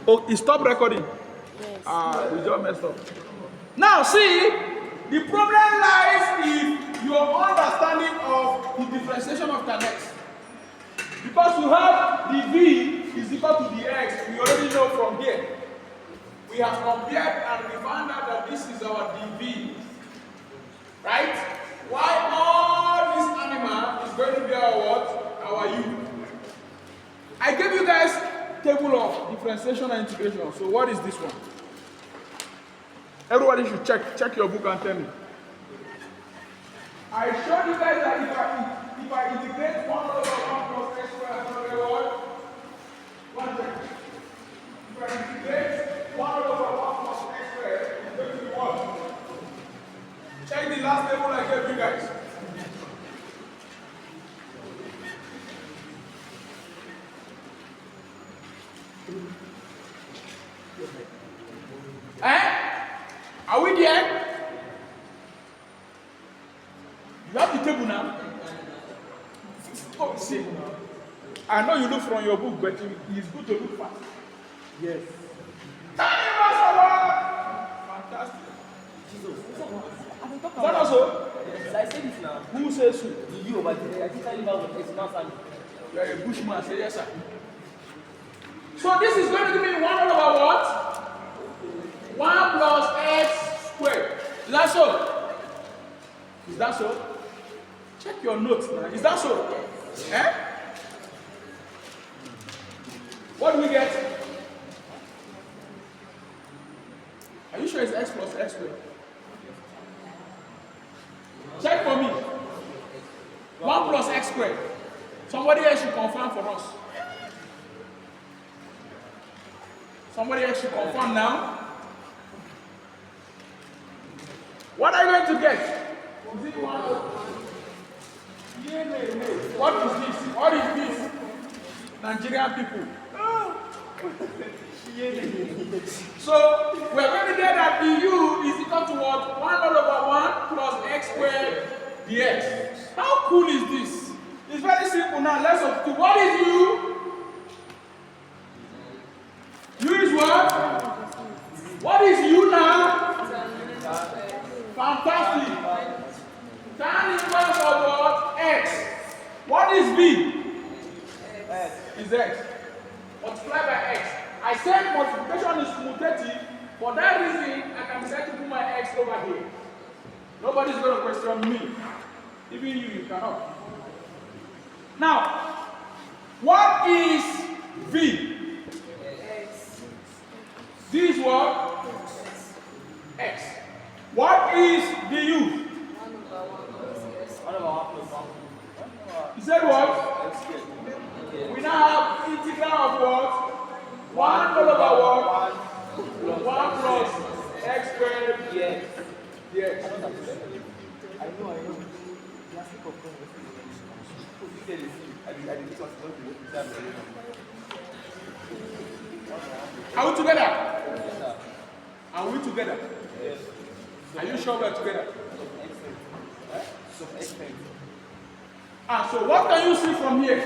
Oh, it stopped recording. Yes. We just messed up. Now, see, the problem lies in your understanding of the differentiation of tan x. Because you have the v is equal to the x, we already know from here. We have compared and we found out that this is our dv. Right? Why all this animal is going to be our what? Our u. I gave you guys table of differentiation and integration. So what is this one? Everybody should check your book and tell me. I showed you guys that if I integrate 1 over 1 plus x squared, I'm going to get what? 1 check. If I integrate 1 over 1 plus x squared, it's going to be 1. Check the last table I gave you guys. Are we there? You have the table now? Oh, see. I know you look from your book, but it's good to look fast. Yes. Fantastic. Jesus. Is that also? Yes, I said it now. Who says so? You over there. I think I live out of it's not family. You are a bushman, say yes, sir. So this is going to give me 1 over what? 1 plus x squared. Is that so? Is that so? Check your notes now. Is that so? Eh? What do we get? Are you sure it's x plus x squared? Check for me. 1 plus x squared. Somebody else should confirm for us. Somebody else should confirm now. What are you going to get? Is it 1? What is this? What is this? Nigerian people. So we are going to get that du is equal to what? 1 over 1 plus x squared dx. How cool is this? It's very simple now. Let's substitute. What is u? U is what? What is u now? Fantastic. Tan inverse of what? X. What is v? X. Is x. Multiplied by x. I said multiplication is commutative. For that reason, I can decide to put my x over here. Nobody's going to question me. Even you cannot. Now, what is v? X. V is what? X. What is du? 1 over 1 plus x. 1 over 1 plus 1. You said what? X squared. We now have integral of what? 1 over what? 1 plus x squared Yes. dx. I know. Plastic of course. I did this was not Are we together? Yes. Are we together? Yes. Are you sure we're together? So extent. So what can you see from here?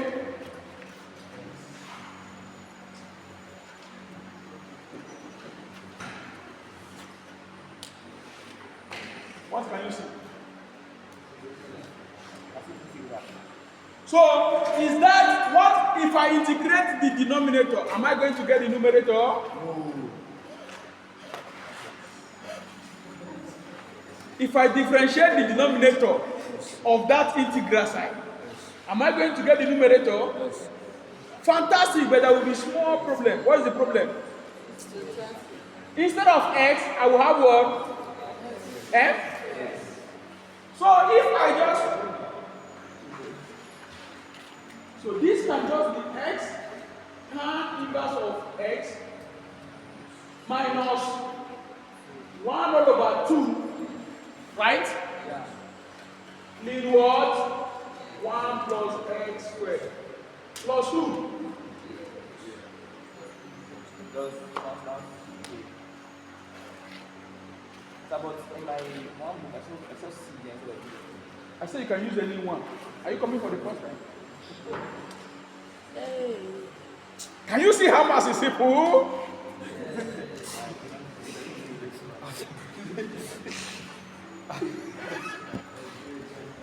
What can you see? So, is that what if I integrate the denominator? Am I going to get the numerator? No. If I differentiate the denominator of that integral side, am I going to get the numerator? Yes. Fantastic, but there will be small problem. What is the problem? Instead of x, I will have what? M? Yes. So if I just... So this can just be x tan inverse of x minus 1 over 2, right? Yeah. Leave what? 1 plus x squared. Plus who? Does constant. So about in my one book, I saw C the answer like this. I said you can use any one. Are you coming for the first time? Hey. Can you see how math is simple?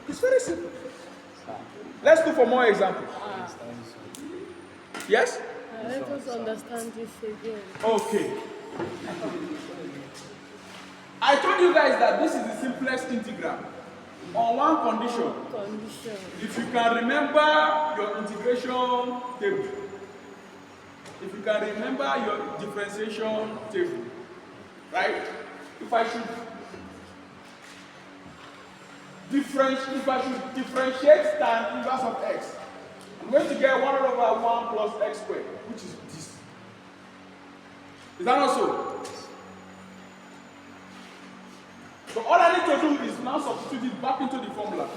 It's very simple. Let's look for more examples. Yes? Let us understand this again. Okay. I told you guys that this is the simplest integral on one condition. Condition. If you can remember your integration table, if you can remember your differentiation table, right? If I should differentiate tan inverse of x, I'm going to get 1 over 1 plus x squared, which is this. Is that not so? So all I need to do is now substitute it back into the formula.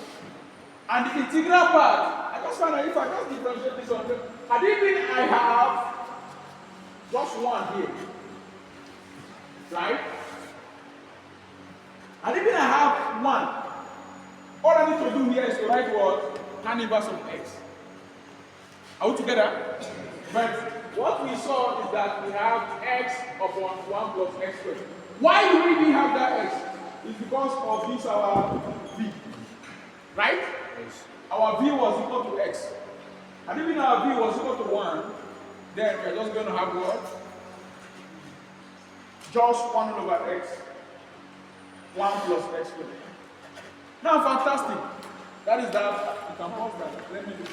And the integral part, I just find out if I just differentiate this one, had it been I have just 1 here, right? Had it been I have 1, all I need to do here is to write what? Tan inverse of x. Are we together? But what we saw is that we have x upon 1 plus x squared. Why do we even have that x? It's because of this our v. Right? Yes. Our v was equal to x. And even our v was equal to 1, then we're just going to have what? Just 1 over x. 1 plus x squared. Now, fantastic. That is that. You can pause that. Let me do it.